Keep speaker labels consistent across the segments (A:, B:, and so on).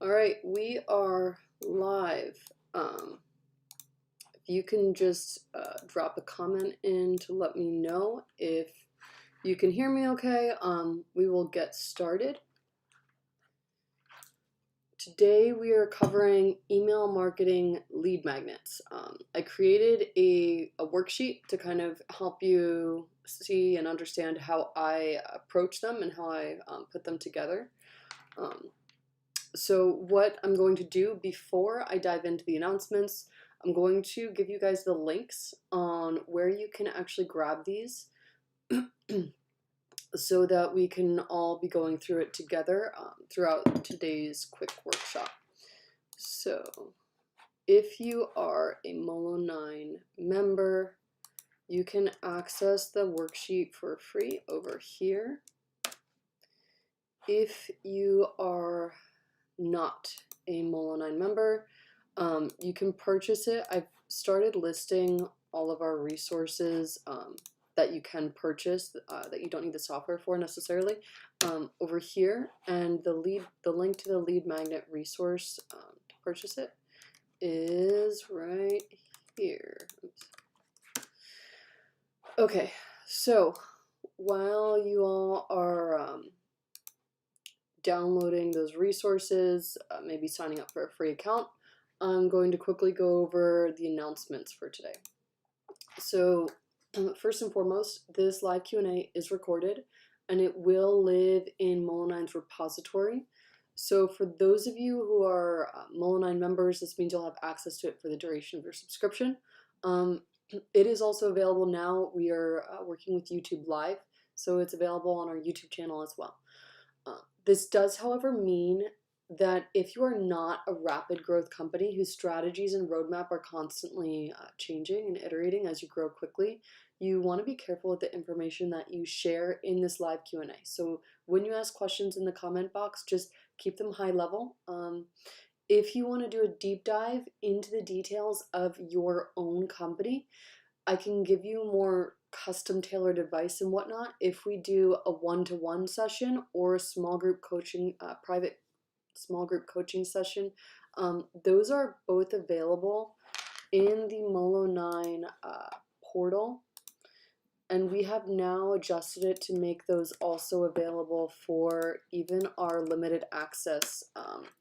A: All right, we are live. If you can just drop a comment in to let me know if you can hear me okay, we will get started. Today we are covering email marketing lead magnets. I created a worksheet to kind of help you see and understand how I approach them and how I put them together. So what I'm going to do before I dive into the announcements, I'm going to give you guys the links on where you can actually grab these so that we can all be going through it together throughout today's quick workshop. So if you are a Molo9 member, you can access the worksheet for free over here. If you are not a Molo9 member, you can purchase it. I've started listing all of our resources that you can purchase that you don't need the software for necessarily over here, and the link to the lead magnet resource to purchase it is right here. Oops. Okay, so while you all are downloading those resources, maybe signing up for a free account, I'm going to quickly go over the announcements for today. So first and foremost, this live Q&A is recorded and it will live in Molo9's repository. So for those of you who are Molo9 members, this means you'll have access to it for the duration of your subscription. It is also available now. We are working with YouTube Live, so it's available on our YouTube channel as well. This does, however, mean that if you are not a rapid growth company whose strategies and roadmap are constantly changing and iterating as you grow quickly, you want to be careful with the information that you share in this live Q&A. So when you ask questions in the comment box, just keep them high level. If you want to do a deep dive into the details of your own company, I can give you more custom tailored advice and whatnot if we do a one-to-one session or a small group coaching, private small group coaching session. Those are both available in the Molo9 portal, and we have now adjusted it to make those also available for even our limited access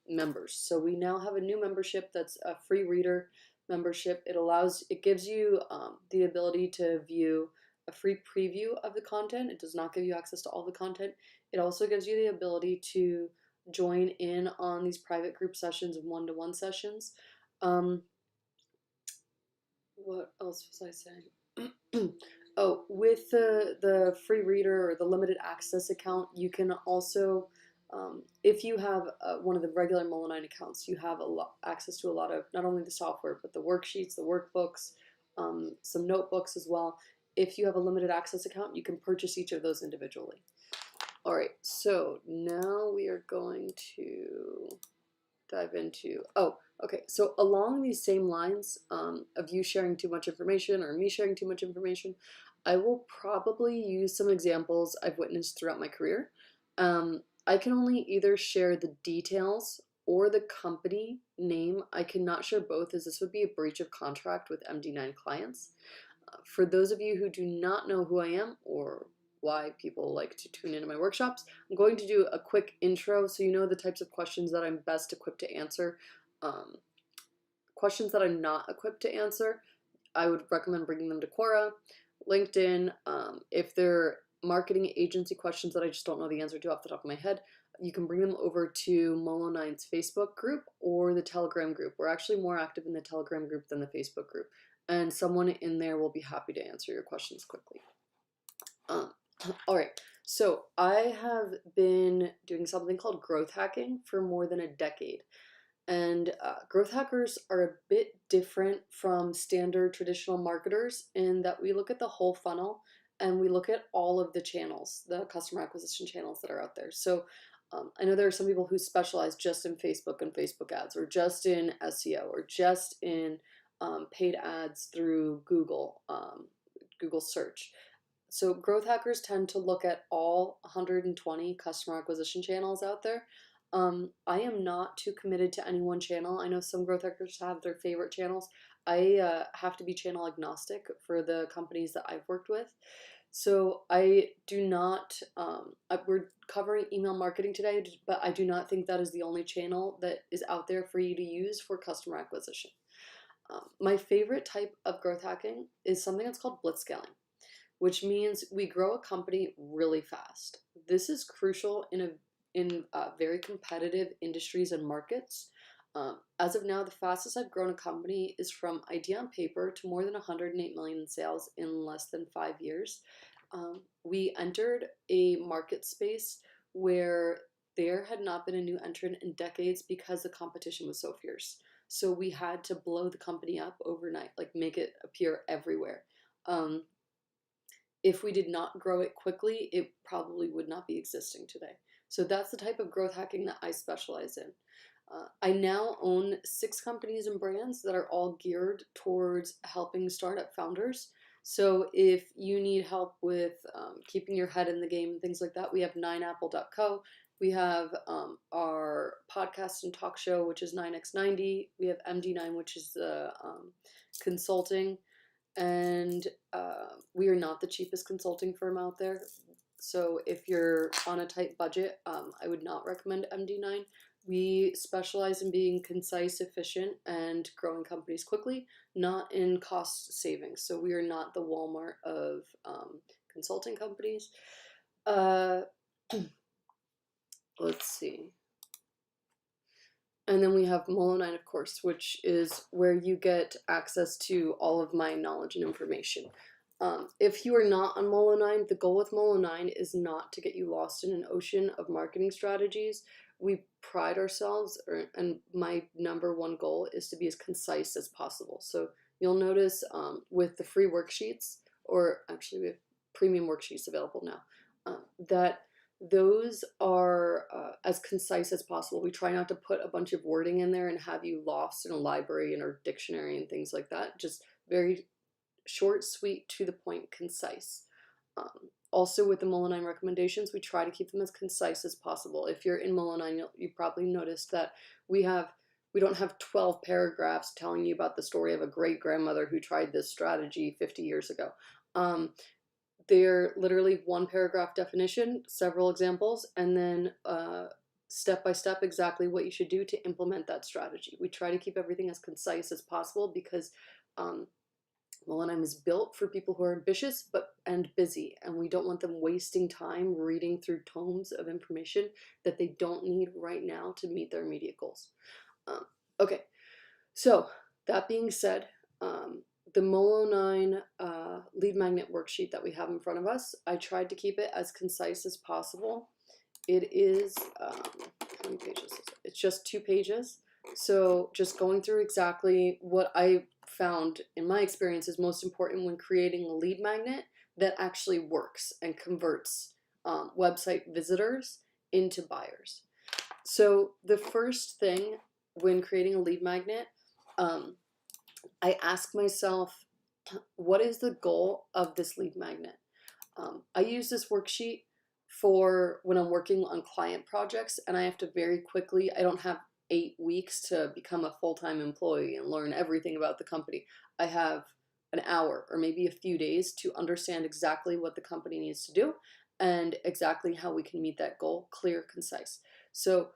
A: members. So we now have a new membership that's a free reader membership. It gives you the ability to view a free preview of the content. It does not give you access to all the content. It also gives you the ability to join in on these private group sessions and one-to-one sessions. What else was I saying? Oh, with the free reader or the limited access account, you can also, if you have one of the regular Molo9 accounts, you have access to a lot of not only the software, but the worksheets, the workbooks, some notebooks as well. If you have a limited access account, you can purchase each of those individually. All right, so now we are going to dive into, so along these same lines of you sharing too much information or me sharing too much information, I will probably use some examples I've witnessed throughout my career. I can only either share the details or the company name. I cannot share both, as this would be a breach of contract with MD9 clients. For those of you who do not know who I am or why people like to tune into my workshops, I'm going to do a quick intro so you know the types of questions that I'm best equipped to answer. Questions that I'm not equipped to answer, I would recommend bringing them to Quora, LinkedIn. If they're marketing agency questions that I just don't know the answer to off the top of my head, you can bring them over to Molo9's Facebook group or the Telegram group. We're actually more active in the Telegram group than the Facebook group, and someone in there will be happy to answer your questions quickly. All right, so I have been doing something called growth hacking for more than a decade. And growth hackers are a bit different from standard traditional marketers in that we look at the whole funnel and we look at all of the channels, the customer acquisition channels that are out there. So I know there are some people who specialize just in Facebook and Facebook ads, or just in SEO, or just in paid ads through Google, Google search. So growth hackers tend to look at all 120 customer acquisition channels out there. I am not too committed to any one channel. I know some growth hackers have their favorite channels. I have to be channel agnostic for the companies that I've worked with. So I do not, we're covering email marketing today, but I do not think that is the only channel that is out there for you to use for customer acquisition. My favorite type of growth hacking is something that's called blitzscaling, which means we grow a company really fast. This is crucial in very competitive industries and markets. As of now, the fastest I've grown a company is from idea on paper to more than 108 million in sales in less than 5 years. We entered a market space where there had not been a new entrant in decades because the competition was so fierce. So we had to blow the company up overnight, like make it appear everywhere. If we did not grow it quickly, it probably would not be existing today. So that's the type of growth hacking that I specialize in. I now own 6 companies and brands that are all geared towards helping startup founders. So if you need help with keeping your head in the game and things like that, we have 9apple.co. We have our podcast and talk show, which is 9x90. We have MD9, which is the consulting. And we are not the cheapest consulting firm out there. So if you're on a tight budget, I would not recommend MD9. We specialize in being concise, efficient, and growing companies quickly, not in cost savings. So we are not the Walmart of consulting companies. Let's see. And then we have Molo9, of course, which is where you get access to all of my knowledge and information. If you are not on Molo9, the goal with Molo9 is not to get you lost in an ocean of marketing strategies. We pride ourselves, and my number one goal is to be as concise as possible. So you'll notice with the free worksheets, or actually we have premium worksheets available now, that those are as concise as possible. We try not to put a bunch of wording in there and have you lost in a library and or dictionary and things like that. Just very short, sweet, to the point, concise. Also with the Molo9 recommendations, we try to keep them as concise as possible. If you're in Molo9, you probably noticed that we don't have 12 paragraphs telling you about the story of a great grandmother who tried this strategy 50 years ago. They're literally 1 paragraph definition, several examples, and then step by step exactly what you should do to implement that strategy. We try to keep everything as concise as possible because Molo9 is built for people who are ambitious and busy, and we don't want them wasting time reading through tomes of information that they don't need right now to meet their immediate goals. Okay, so that being said, the Molo9 Lead Magnet Worksheet that we have in front of us, I tried to keep it as concise as possible. It is, how many pages is it? It's just 2 pages. So just going through exactly what I found in my experience is most important when creating a lead magnet that actually works and converts website visitors into buyers. So the first thing when creating a lead magnet, I ask myself, what is the goal of this lead magnet? I use this worksheet for when I'm working on client projects and I have to very quickly, I don't have 8 weeks to become a full-time employee and learn everything about the company. I have an hour or maybe a few days to understand exactly what the company needs to do and exactly how we can meet that goal, clear, concise. So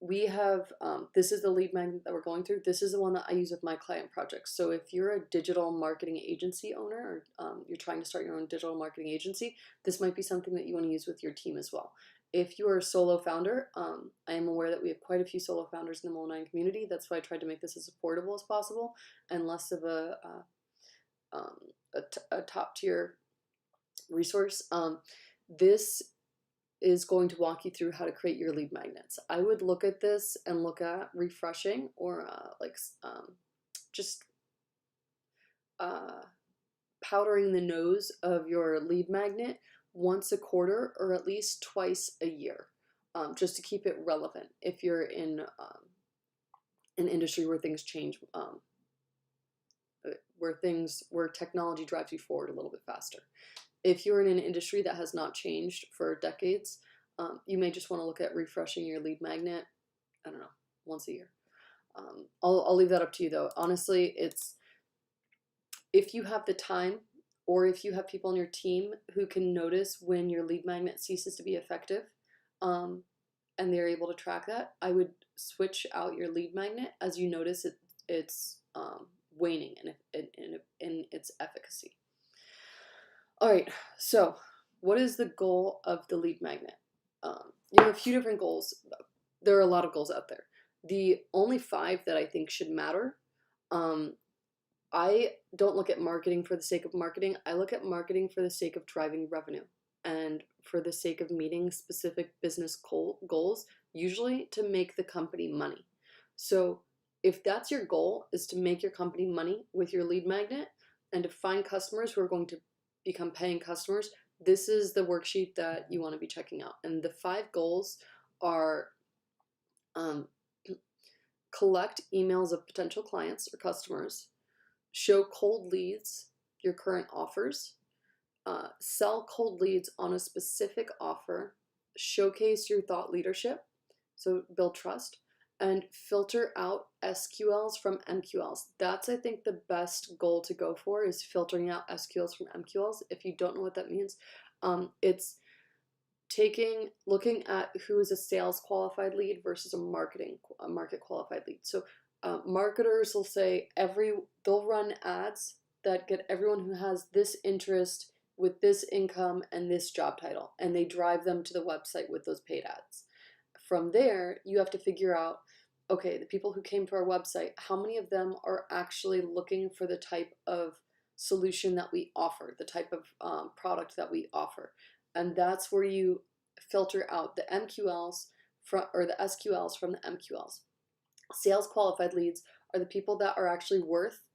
A: we have, this is the lead magnet that we're going through. This is the one that I use with my client projects. So if you're a digital marketing agency owner or you're trying to start your own digital marketing agency, this might be something that you want to use with your team as well. If you are a solo founder, I am aware that we have quite a few solo founders in the Molo9 community. That's why I tried to make this as affordable as possible and less of a top tier resource. This is going to walk you through how to create your lead magnets. I would look at this and look at refreshing or just powdering the nose of your lead magnet once a quarter or at least twice a year, just to keep it relevant if you're in an industry where things change, where technology drives you forward a little bit faster. If you're in an industry that has not changed for decades, you may just want to look at refreshing your lead magnet I don't know, once a year. I'll leave that up to you though. Honestly, it's if you have the time or if you have people on your team who can notice when your lead magnet ceases to be effective, and they're able to track that, I would switch out your lead magnet as you notice it's waning in its efficacy. All right, so what is the goal of the lead magnet? You have a few different goals. There are a lot of goals out there. The only 5 that I think should matter, I don't look at marketing for the sake of marketing. I look at marketing for the sake of driving revenue and for the sake of meeting specific business goals, usually to make the company money. So if that's your goal, is to make your company money with your lead magnet and to find customers who are going to become paying customers, this is the worksheet that you want to be checking out. And the 5 goals are collect emails of potential clients or customers, show cold leads your current offers, sell cold leads on a specific offer, showcase your thought leadership, so build trust, and filter out SQLs from MQLs. That's, I think, the best goal to go for, is filtering out SQLs from MQLs. If you don't know what that means, it's looking at who is a sales qualified lead versus a market qualified lead. So marketers will say they'll run ads that get everyone who has this interest with this income and this job title, and they drive them to the website with those paid ads. From there, you have to figure out, okay, the people who came to our website, how many of them are actually looking for the type of solution that we offer, the type of product that we offer. And that's where you filter out the MQLs or the SQLs from the MQLs. Sales qualified leads are the people that are actually worth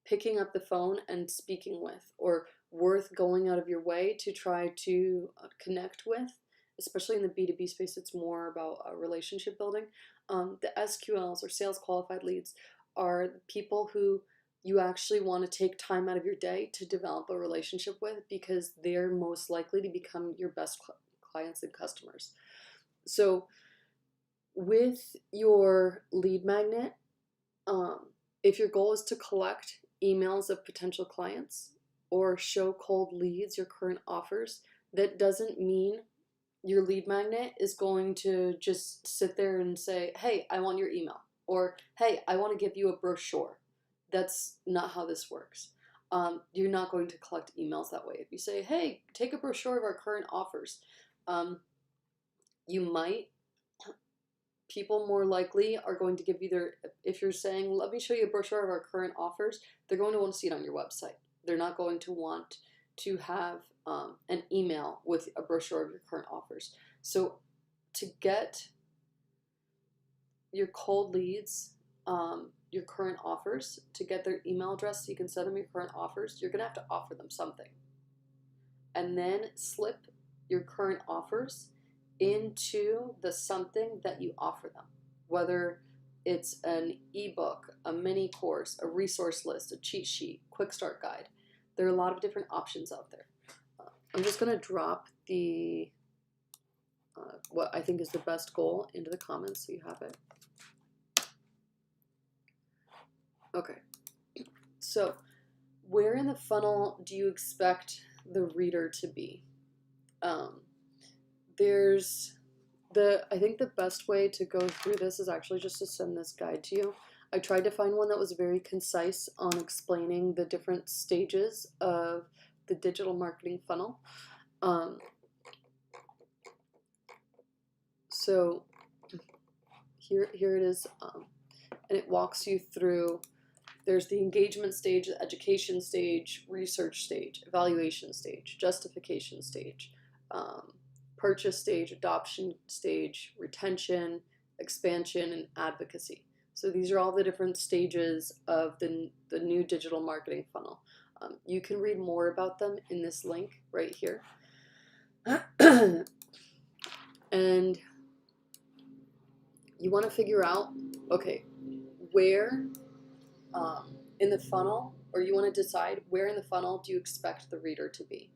A: picking up the phone and speaking with, or worth going out of your way to try to connect with. Especially in the B2B space, it's more about relationship building. The SQLs, or sales qualified leads, are people who you actually want to take time out of your day to develop a relationship with, because they're most likely to become your best clients and customers. So with your lead magnet, if your goal is to collect emails of potential clients or show cold leads your current offers, that doesn't mean your lead magnet is going to just sit there and say, hey, I want your email, or hey, I want to give you a brochure. That's not how this works. You're not going to collect emails that way. If you say, hey, take a brochure of our current offers, you might. People more likely are going to give you if you're saying, let me show you a brochure of our current offers, they're going to want to see it on your website. They're not going to want to have an email with a brochure of your current offers. So to get your cold leads, your current offers, to get their email address so you can send them your current offers, you're going to have to offer them something. And then slip your current offers into the something that you offer them, whether it's an ebook, a mini course, a resource list, a cheat sheet, quick start guide. There are a lot of different options out there. I'm just going to drop the what I think is the best goal into the comments so you have it. Okay, so where in the funnel do you expect the reader to be? I think the best way to go through this is actually just to send this guide to you. I tried to find one that was very concise on explaining the different stages of the digital marketing funnel. So here it is, and it walks you through. There's the engagement stage, the education stage, research stage, evaluation stage, justification stage, purchase stage, adoption stage, retention, expansion, and advocacy. So these are all the different stages of the new digital marketing funnel. You can read more about them in this link right here. And you want to figure out, okay, where in the funnel, or you want to decide where in the funnel do you expect the reader to be.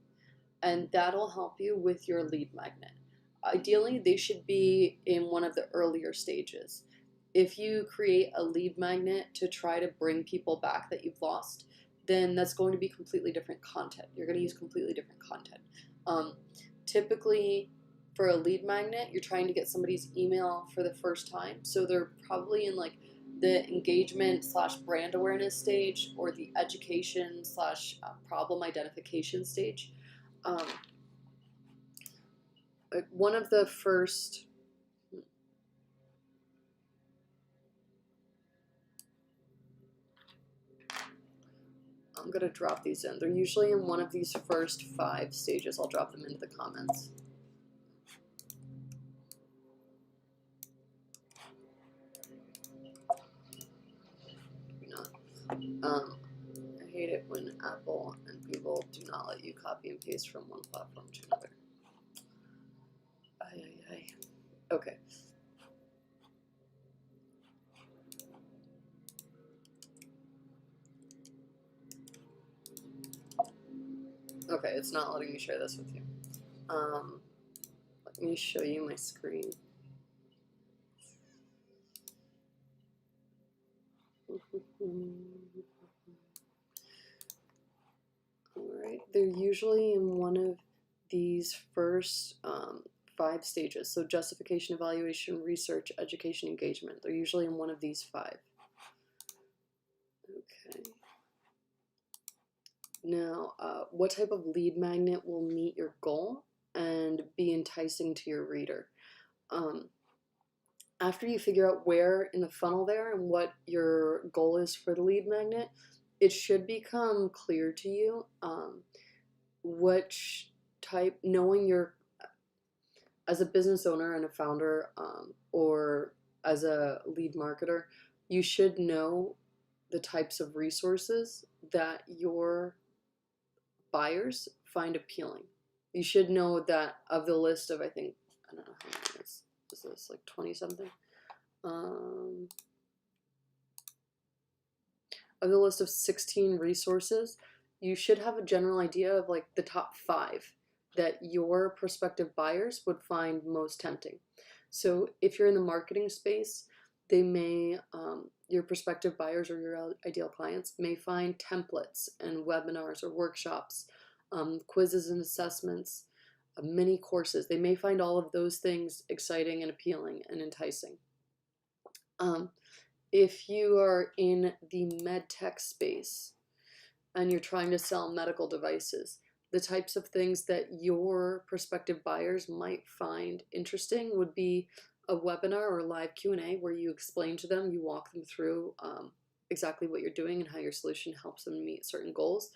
A: And that'll help you with your lead magnet. Ideally, they should be in one of the earlier stages. If you create a lead magnet to try to bring people back that you've lost, then that's going to be completely different content. You're going to use completely different content. Typically, for a lead magnet, you're trying to get somebody's email for the first time. So they're probably in like the engagement / brand awareness stage, or the education / problem identification stage. One of the first, I'm going to drop these in. They're usually in one of these first 5 stages. I'll drop them into the comments. I hate it when Apple and people do not let you copy and paste from one platform to another. Okay. Okay, it's not letting me share this with you. Let me show you my screen. Alright, they're usually in one of these first 5 stages. So justification, evaluation, research, education, engagement. They're usually in one of these 5. Okay. Now, what type of lead magnet will meet your goal and be enticing to your reader? After you figure out where in the funnel there and what your goal is for the lead magnet, it should become clear to you which type, knowing your, as a business owner and a founder, or as a lead marketer, you should know the types of resources that your buyers find appealing. You should know that of the list of, I think, I don't know how many is this, like 20 something? Of the list of 16 resources, you should have a general idea of like the top 5 that your prospective buyers would find most tempting. So if you're in the marketing space, they may, your prospective buyers or your ideal clients may find templates and webinars or workshops, quizzes and assessments, mini courses. They may find all of those things exciting and appealing and enticing. If you are in the med tech space and you're trying to sell medical devices, the types of things that your prospective buyers might find interesting would be a webinar or live Q&A where you explain to them, you walk them through exactly what you're doing and how your solution helps them meet certain goals.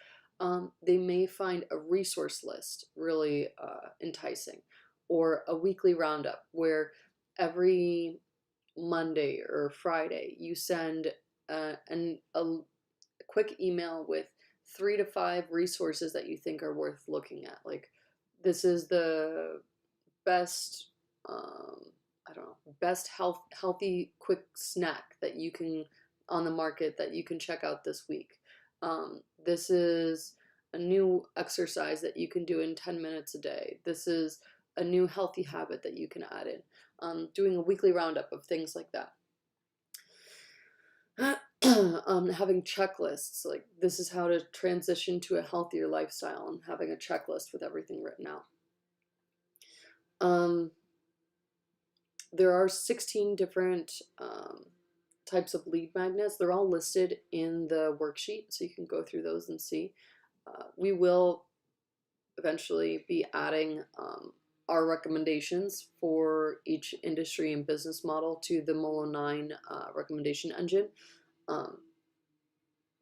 A: They may find a resource list really enticing, or a weekly roundup where every Monday or Friday you send a quick email with 3 to 5 resources that you think are worth looking at. Like, this is the best, I don't know, best healthy quick snack that you can, on the market, that you can check out this week. This is a new exercise that you can do in 10 minutes a day. This is a new healthy habit that you can add in. Doing a weekly roundup of things like that. Having checklists, like this is how to transition to a healthier lifestyle, and having a checklist with everything written out. There are 16 different types of lead magnets. They're all listed in the worksheet, so you can go through those and see. We will eventually be adding our recommendations for each industry and business model to the Molo9 recommendation engine.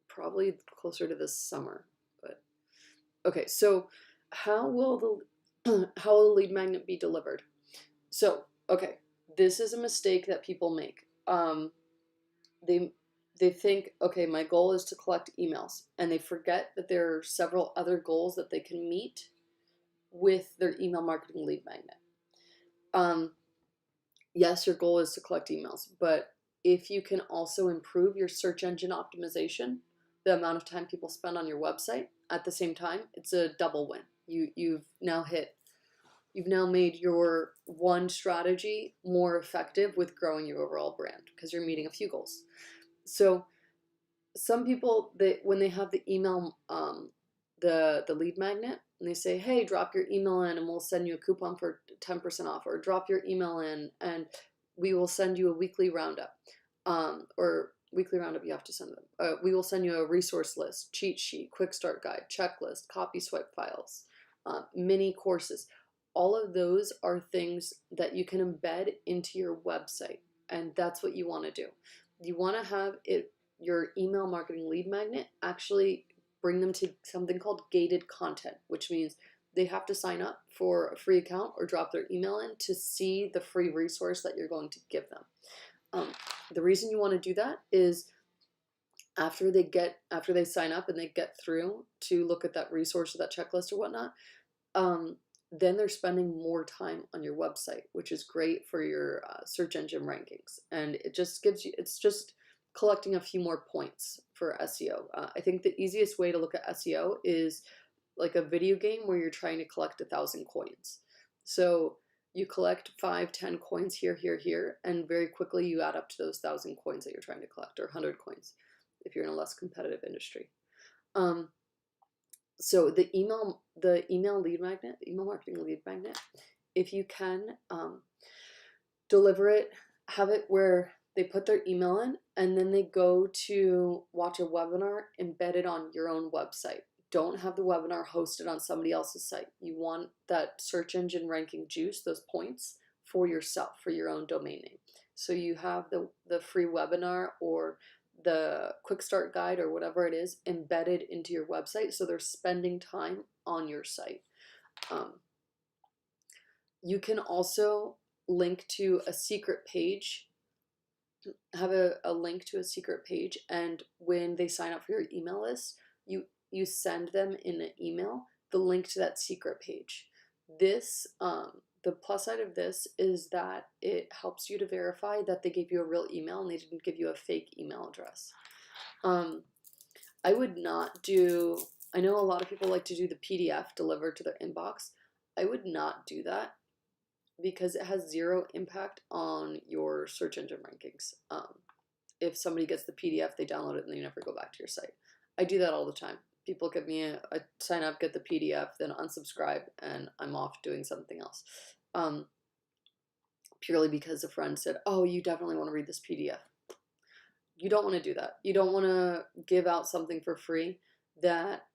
A: Probably closer to this summer, but okay. So how will the lead magnet be delivered? So okay, this is a mistake that people make. They think, okay, my goal is to collect emails, and they forget that there are several other goals that they can meet with their email marketing lead magnet. Yes, your goal is to collect emails, but if you can also improve your search engine optimization, the amount of time people spend on your website at the same time, it's a double win. You've now hit you've now made your one strategy more effective with growing your overall brand because you're meeting a few goals. So some people, when they have the email, the lead magnet, and they say, hey, drop your email in and we'll send you a coupon for 10% off, or drop your email in and we will send you a weekly roundup, or weekly roundup you have to send them. We will send you a resource list, cheat sheet, quick start guide, checklist, copy swipe files, mini courses. All of those are things that you can embed into your website, and that's what you want to do. You want to have your email marketing lead magnet actually bring them to something called gated content, which means they have to sign up for a free account or drop their email in to see the free resource that you're going to give them. The reason you want to do that is after they sign up and they get through to look at that resource or that checklist or whatnot, then they're spending more time on your website, which is great for your search engine rankings. And it just gives you, it's just collecting a few more points for SEO. I think the easiest way to look at SEO is like a video game where you're trying to collect 1,000 coins. So you collect 5, 10 coins here, here, here, and very quickly you add up to those 1,000 coins that you're trying to collect, or 100 coins if you're in a less competitive industry. So the email lead magnet, the email marketing lead magnet, if you can deliver it, have it where they put their email in and then they go to watch a webinar embedded on your own website. Don't have the webinar hosted on somebody else's site. You want that search engine ranking juice, those points, for yourself, for your own domain name. So you have the free webinar or the quick start guide or whatever it is embedded into your website, so they're spending time on your site. You can also link to a secret page, have a link to a secret page, and when they sign up for your email list, you send them in an email the link to that secret page. This the plus side of this is that it helps you to verify that they gave you a real email and they didn't give you a fake email address. I would not do, I know a lot of people like to do the PDF delivered to their inbox. I would not do that because it has zero impact on your search engine rankings. If somebody gets the PDF, they download it and they never go back to your site. I do that all the time. People give me a sign up, get the PDF, then unsubscribe, and I'm off doing something else. Purely because a friend said, oh, you definitely want to read this PDF. You don't want to do that. You don't want to give out something for free that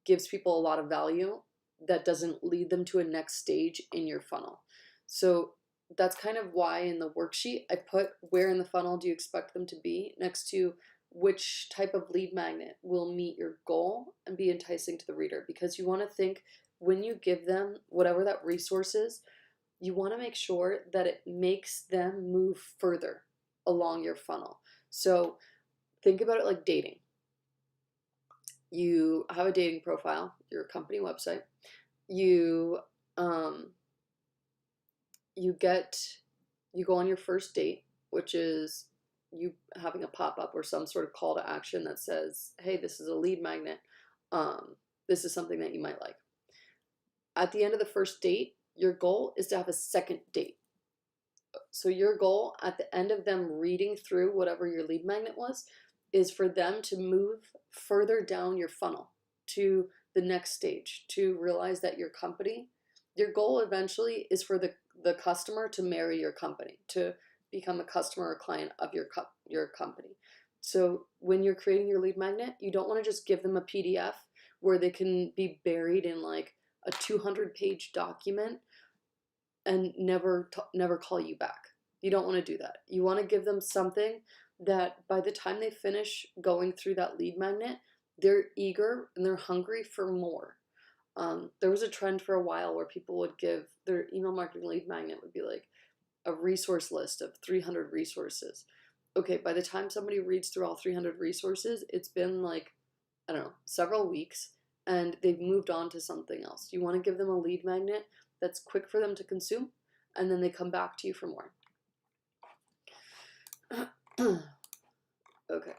A: gives people a lot of value that doesn't lead them to a next stage in your funnel. So that's kind of why in the worksheet I put where in the funnel do you expect them to be next to which type of lead magnet will meet your goal and be enticing to the reader, because you want to think when you give them whatever that resource is, you want to make sure that it makes them move further along your funnel. So think about it like dating. You have a dating profile, your company website. You go on your first date, which is you having a pop-up or some sort of call to action that says, hey, this is a lead magnet. This is something that you might like. At the end of the first date, your goal is to have a second date. So your goal at the end of them reading through whatever your lead magnet was is for them to move further down your funnel to the next stage, to realize that your company, your goal eventually is for the customer to marry your company, to become a customer or client of your company. So when you're creating your lead magnet, you don't want to just give them a PDF where they can be buried in like a 200-page document and never call you back. You don't want to do that. You want to give them something that by the time they finish going through that lead magnet, they're eager and they're hungry for more. There was a trend for a while where people would give their email marketing lead magnet would be like a resource list of 300 resources. Okay, by the time somebody reads through all 300 resources, it's been like, I don't know, several weeks, and they've moved on to something else. You want to give them a lead magnet that's quick for them to consume, and then they come back to you for more. Okay.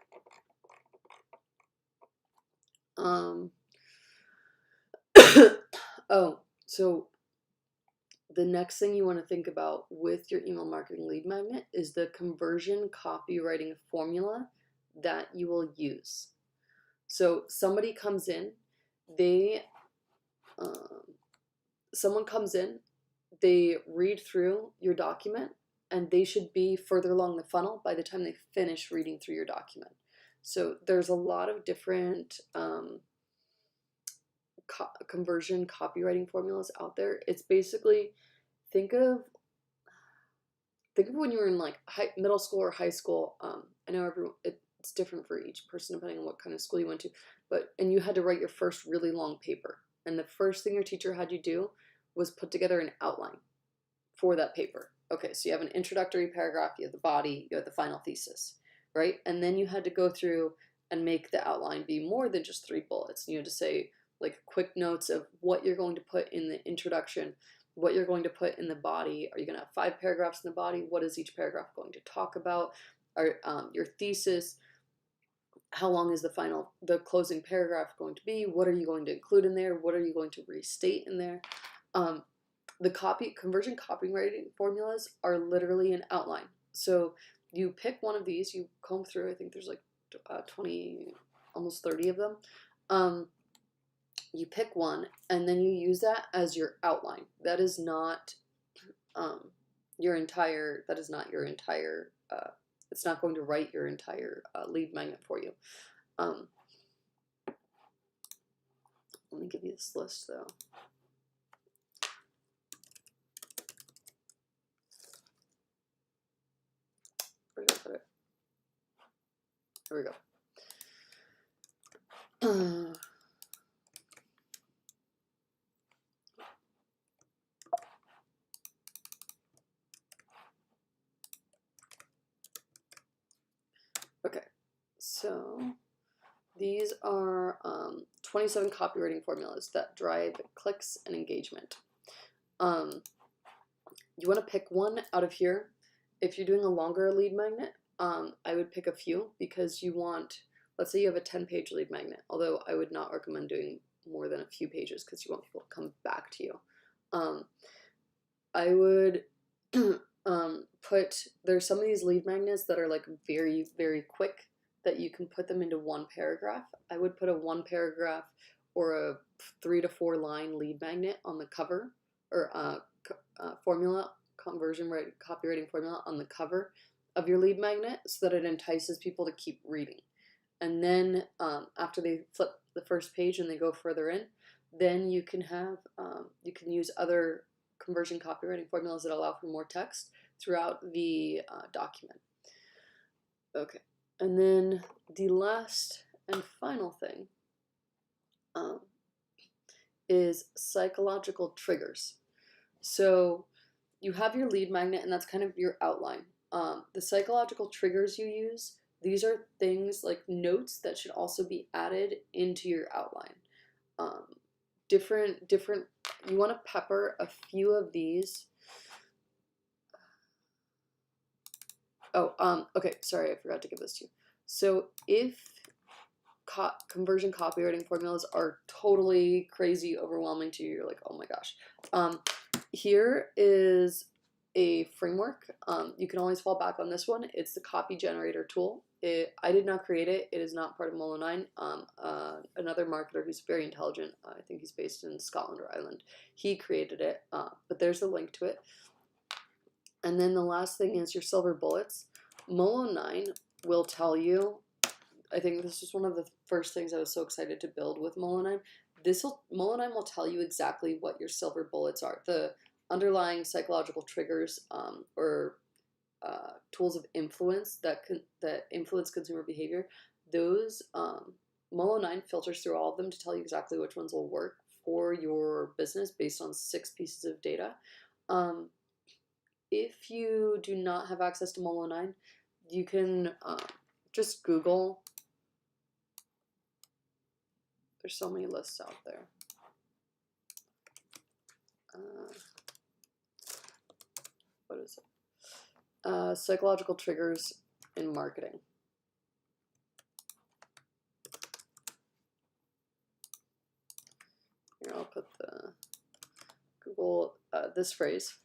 A: Oh, so the next thing you want to think about with your email marketing lead magnet is the conversion copywriting formula that you will use. So somebody comes in, someone comes in, they read through your document, and they should be further along the funnel by the time they finish reading through your document. So there's a lot of different conversion copywriting formulas out there. It's basically, think of when you were in like middle school or high school. I know it's different for each person depending on what kind of school you went to, and you had to write your first really long paper, and the first thing your teacher had you do was put together an outline for that paper. Okay, so you have an introductory paragraph, you have the body, you have the final thesis, right? And then you had to go through and make the outline be more than just 3 bullets. You had to say like quick notes of what you're going to put in the introduction, what you're going to put in the body. Are you going to have 5 paragraphs in the body? What is each paragraph going to talk about? Your thesis, how long is the closing paragraph going to be? What are you going to include in there? What are you going to restate in there? The conversion copywriting formulas are literally an outline. So you pick one of these, you comb through, I think there's like 20, almost 30 of them. You pick one, and then you use that as your outline. That is not your entire, it's not going to write your entire lead magnet for you. Let me give you this list though. Where did I put it? Here we go. Okay, so these are 27 copywriting formulas that drive clicks and engagement. You want to pick one out of here. If you're doing a longer lead magnet, I would pick a few, because you want, let's say you have a 10-page lead magnet, although I would not recommend doing more than a few pages because you want people to come back to you. I would there's some of these lead magnets that are like very, very quick, that you can put them into 1 paragraph. I would put a 1 paragraph or a 3 to 4 line lead magnet on the cover, or copywriting formula on the cover of your lead magnet, so that it entices people to keep reading. And then after they flip the first page and they go further in, then you can have you can use other conversion copywriting formulas that allow for more text throughout the document. Okay, and then the last and final thing is psychological triggers. So you have your lead magnet, and that's kind of your outline. The psychological triggers you use, these are things like notes that should also be added into your outline. You want to pepper a few of these. Okay, sorry, I forgot to give this to you. So if conversion copywriting formulas are totally crazy, overwhelming to you, you're like, oh my gosh. Here is a framework. You can always fall back on this one. It's the copy generator tool. I did not create it. It is not part of Molo9. Another marketer who's very intelligent, I think he's based in Scotland or Ireland, he created it, but there's a link to it. And then the last thing is your silver bullets. Molo9 will tell you, I think this was one of the first things I was so excited to build with Molo9. Molo9 will tell you exactly what your silver bullets are. The underlying psychological triggers or tools of influence that influence consumer behavior, those Molo9 filters through all of them to tell you exactly which ones will work for your business based on 6 pieces of data. If you do not have access to Molo9, you can just Google. There's so many lists out there. What is it? Psychological triggers in marketing. Here, I'll put the Google people this phrase,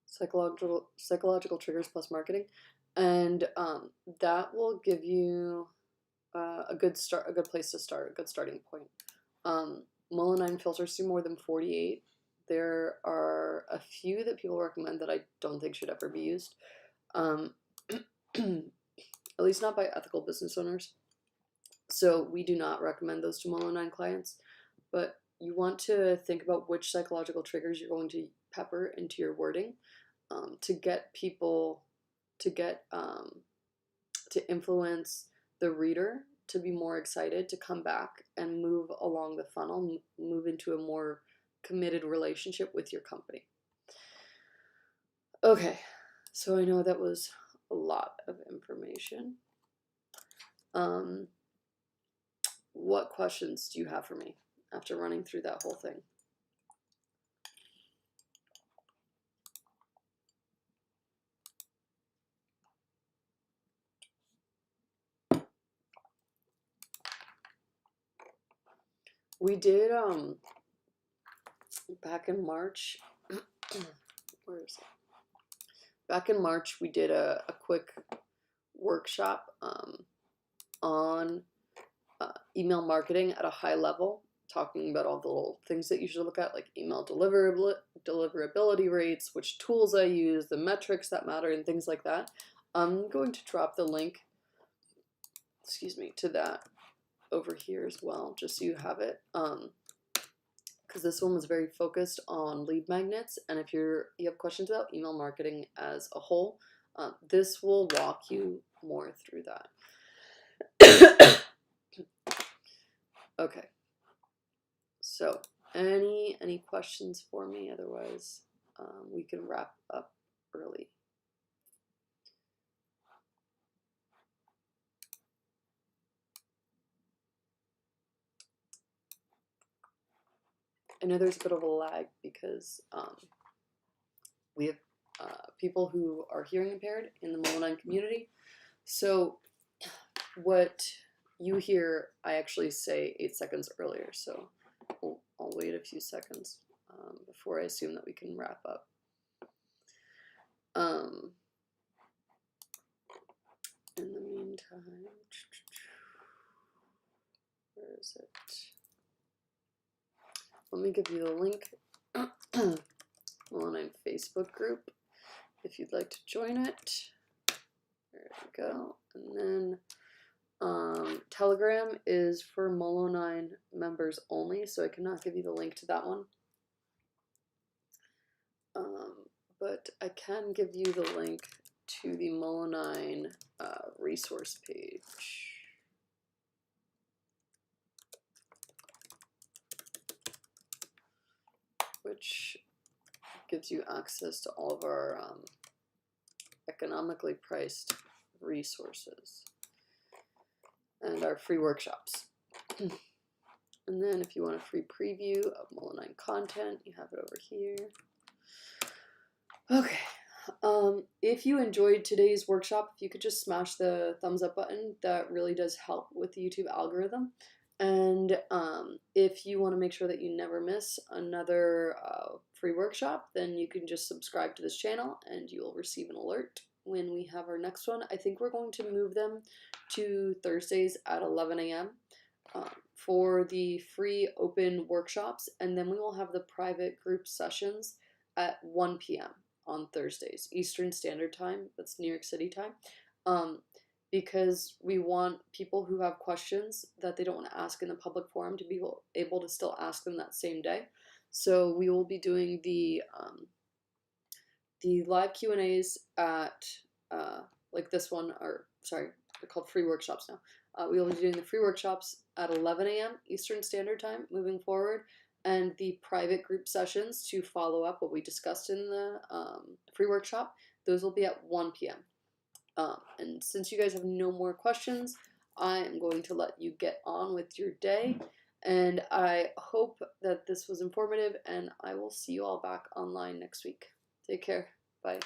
A: psychological triggers plus marketing, and that will give you a good place to start, a good starting point. Molo9 filters through more than 48. There are a few that people recommend that I don't think should ever be used, at least not by ethical business owners. So we do not recommend those to Molo9 clients, but you want to think about which psychological triggers you're going to pepper into your wording to get people to influence the reader to be more excited to come back and move along the funnel, move into a more committed relationship with your company. Okay, so I know that was a lot of information. What questions do you have for me after running through that whole thing? We did, back in March, where is it? Back in March, we did a quick workshop on email marketing at a high level, talking about all the little things that you should look at, like email deliverability rates, which tools I use, the metrics that matter, and things like that. I'm going to drop the link, to that over here as well, just so you have it. Because this one was very focused on lead magnets, and if you have questions about email marketing as a whole, this will walk you more through that. Okay, so any questions for me? Otherwise, we can wrap up early. I know there's a bit of a lag because we have people who are hearing impaired in the Molo9 community. So what you hear, I actually say 8 seconds earlier. So I'll wait a few seconds before I assume that we can wrap up. In the meantime, where is it? Let me give you the link. Molo9 Facebook group, if you'd like to join it. There we go. And then Telegram is for Molo9 members only, so I cannot give you the link to that one. But I can give you the link to the Molo9 resource page. Which gives you access to all of our economically priced resources and our free workshops. And then if you want a free preview of Molo9 content, you have it over here. Okay, if you enjoyed today's workshop, if you could just smash the thumbs up button, that really does help with the YouTube algorithm. And if you want to make sure that you never miss another free workshop, then you can just subscribe to this channel and you will receive an alert when we have our next one. I think we're going to move them to Thursdays at 11 a.m. For the free open workshops, and then we will have the private group sessions at 1 p.m. on Thursdays, Eastern Standard Time. That's New York City time. Because we want people who have questions that they don't want to ask in the public forum to be able to still ask them that same day. So we will be doing the live Q&As at, like this one, or sorry, they're called free workshops now. We will be doing the free workshops at 11 a.m. Eastern Standard Time moving forward, and the private group sessions to follow up what we discussed in the free workshop, those will be at 1 p.m. And since you guys have no more questions, I am going to let you get on with your day. And I hope that this was informative, and I will see you all back online next week. Take care. Bye.